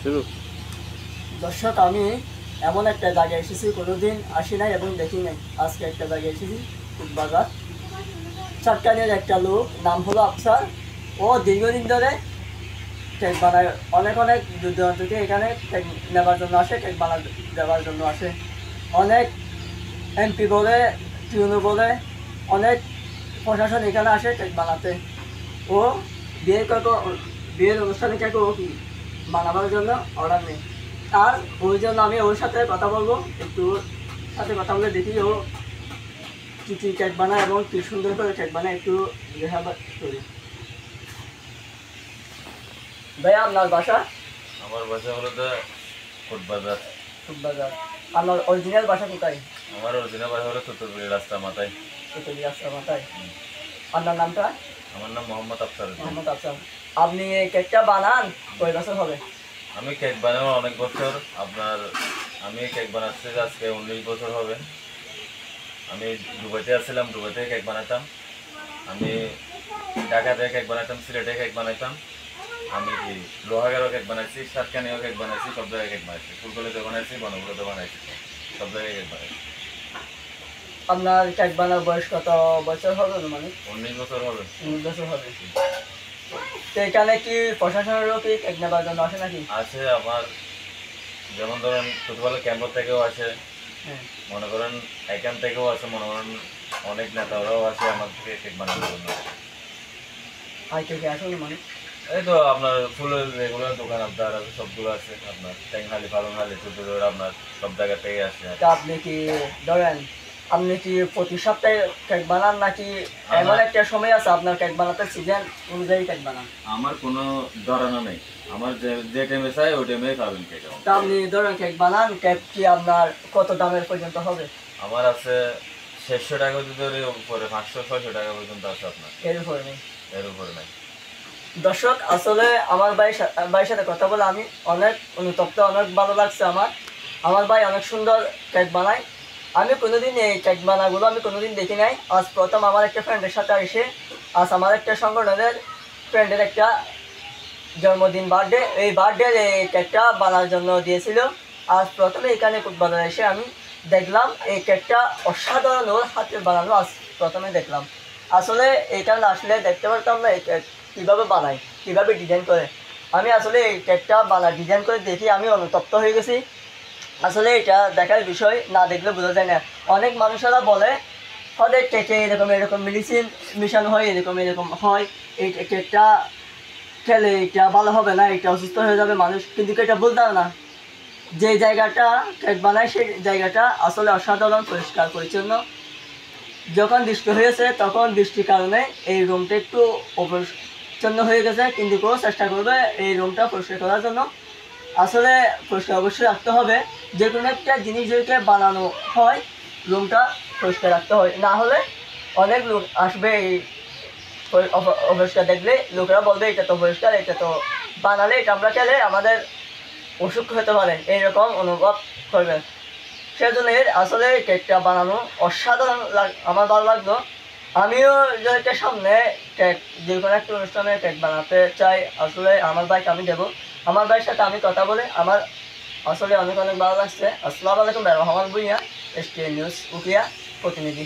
শুরু। দর্শক, আমি এমন একটা জায়গায় এসেছি, কোনোদিন আসি নাই এবং দেখি নাই। আজকে একটা জায়গায় এসেছি, বাজার। চাটকানের একটা লোক, নাম হলো আফসার। ও দীর্ঘদিন ধরে কেক বানায়। অনেক অনেক দূর দূরান্ত থেকে এখানে কেক নেবার জন্য আসে, কেক বানা দেওয়ার জন্য আসে। অনেক এমপি বলে, টিউনো বলে, অনেক প্রশাসন এখানে আসে কেক বানাতে। ও বিয়ে বিয়ের অনুষ্ঠানে কেক ও বানাবার জন্য অর্ডার নেই। আর ওই জন্য আমি ওর সাথে কথা বলবো, একটু ওর সাথে কথা বলে দেখি ও কী কী কেক বানায় এবং কী সুন্দর করে কেক বানায়, একটু দেখা করি। ভাইয়া, আপনার বাসা? আমার বাসা হলো ফুটবাজার। বাজার। আপনার অরিজিনাল বাসা কোথায়? আমার অরিজিনাল বাসা হলো চতুর্পুরি রাস্তা মাথায়। চতুর্থী রাস্তার মাথায়। আপনার নামটা? আমার নাম মোহাম্মদ আফসার উদ্দিন। মোহাম্মদ আফসার। আপনি এই কেকটা বানান কয় বছর হবে? আমি কেক বানাবো অনেক বছর। আমি কেক বানাচ্ছি আজকে 19 বছর হবে। আমি দুবাইতে আসছিলাম, দুবাইতে কেক বানাতাম। আমি ঢাকাতে কেক বানাতাম, সিলেটে কেক বানাইতাম। আমি লোহাগারও কেক বানাইছি, সাতকানিও কেক বানাইছি, সব জায়গায় কেক বানাইছি। ফুলকলিতে বানাইছি, বনগুলোতে বানাইছি, সব জায়গায় কেক বানাইছি। আপনার কেক বানার বয়স কত বছর হবে? মানে 19 বছর হবে। 19 বছর হবে। তো এখানে কি প্রশাসনেরও কি কেক নেবার জন্য আসে নাকি? আছে আমার, যেমন ধরেন প্রতিপালক ক্যাম্পাস থেকেও আসে, হ্যাঁ। মনে করেন এখান থেকেও আসে, মনে করেন অনেক নেতারাও আসে আমার থেকে কেক বানানোর জন্য। আর কে কে আসলে মানে? এই তো আপনার ফুলের রেগুলার দোকান আপনার আছে, সবগুলো আছে আপনার, ট্যাংহালি পালংহালি চুতুর আপনার সব জায়গা থেকে আসে। তা আপনি কি ধরেন, আপনি কি প্রতি সপ্তাহে কেক বানান নাকি এমন একটা সময় আছে আপনার কেক বানাতে সিজন অনুযায়ী কেক বানান? আমার কোনো ধরানো নেই, আমার যে টাইমে চাই ওই টাইমে পাবেন কেক। তা আপনি ধরেন কেক বানান, কেক কি আপনার কত দামের পর্যন্ত হবে? আমার আছে 600 টাকা ধরে উপরে, 500-600 টাকা পর্যন্ত আছে আপনার, এর উপরে নেই। এর উপরে নাই। দর্শক, আসলে আমার ভাইয়ের সাথে কথা বলে আমি অনেক অনুতপ্ত, অনেক ভালো লাগছে। আমার ভাই অনেক সুন্দর কেক বানায়। আমি কোনোদিন এই কেক বানাগুলো আমি কোনোদিন দেখি নাই। আজ প্রথম আমার একটা ফ্রেন্ডের সাথে এসে, আজ আমার একটা সংগঠনের ফ্রেন্ডের একটা জন্মদিন, বার্থডে, এই বার্থডের এই কেকটা বানার জন্য দিয়েছিল। আজ প্রথমে এখানে বাজারে এসে আমি দেখলাম এই কেকটা অসাধারণ, ওর হাতে বানানো আজ প্রথমে দেখলাম। আসলে এখানে আসলে দেখতে পারতাম না এই কেক কীভাবে বানায়, কীভাবে ডিজাইন করে। আমি আসলে এই কেকটা ডিজাইন করে দেখি আমি অনুতপ্ত হয়ে গেছি। আসলে এটা দেখার বিষয়, না দেখলে বোঝা যায় না। অনেক মানুষেরা বলে হয়তো কেকে এরকম এরকম মেডিসিন মিশানো হয়, এরকম এরকম হয়, এই কেকটা খেলে এটা ভালো হবে না, এটা অসুস্থ হয়ে যাবে মানুষ। কিন্তু এটা বলতাম না, যে জায়গাটা কেক বানায় সেই জায়গাটা আসলে অসাধারণ পরিষ্কার পরিচ্ছন্ন। যখন বৃষ্টি হয়েছে তখন বৃষ্টির কারণে এই রুমটা একটু অপরিচ্ছন্ন হয়ে গেছে, কিন্তু কেউ চেষ্টা করবে এই রুমটা পরিষ্কার করার জন্য। আসলে পরিষ্কার অবশ্যই রাখতে হবে। যে কোনো একটা জিনিস যদি বানানো হয়, রুমটা পরিষ্কার রাখতে হয়, না হলে অনেক লোক আসবে এই অপরিষ্কার দেখলে। লোকেরা বলবে এটা তো পরিষ্কার, এটা তো বানালে এটা আমরা খেলে আমাদের অসুখ হতে পারে, এইরকম অনুভব করবে। সেজন্য আসলে কেকটা বানানো অসাধারণ আমার ভালো লাগলো। আমিও যদি সামনে কেক, যে কোনো একটা অনুষ্ঠানে কেক বানাতে চাই, আসলে আমার ভাইকে আমি দেবো। আমার ভাইয়ের সাথে আমি কথা বলে আমার আসলে অনেক অনেক ভালো লাগছে। আসসালামু আলাইকুম, রহমান ভুঁইয়া, STN নিউজ উকিয়া প্রতিনিধি।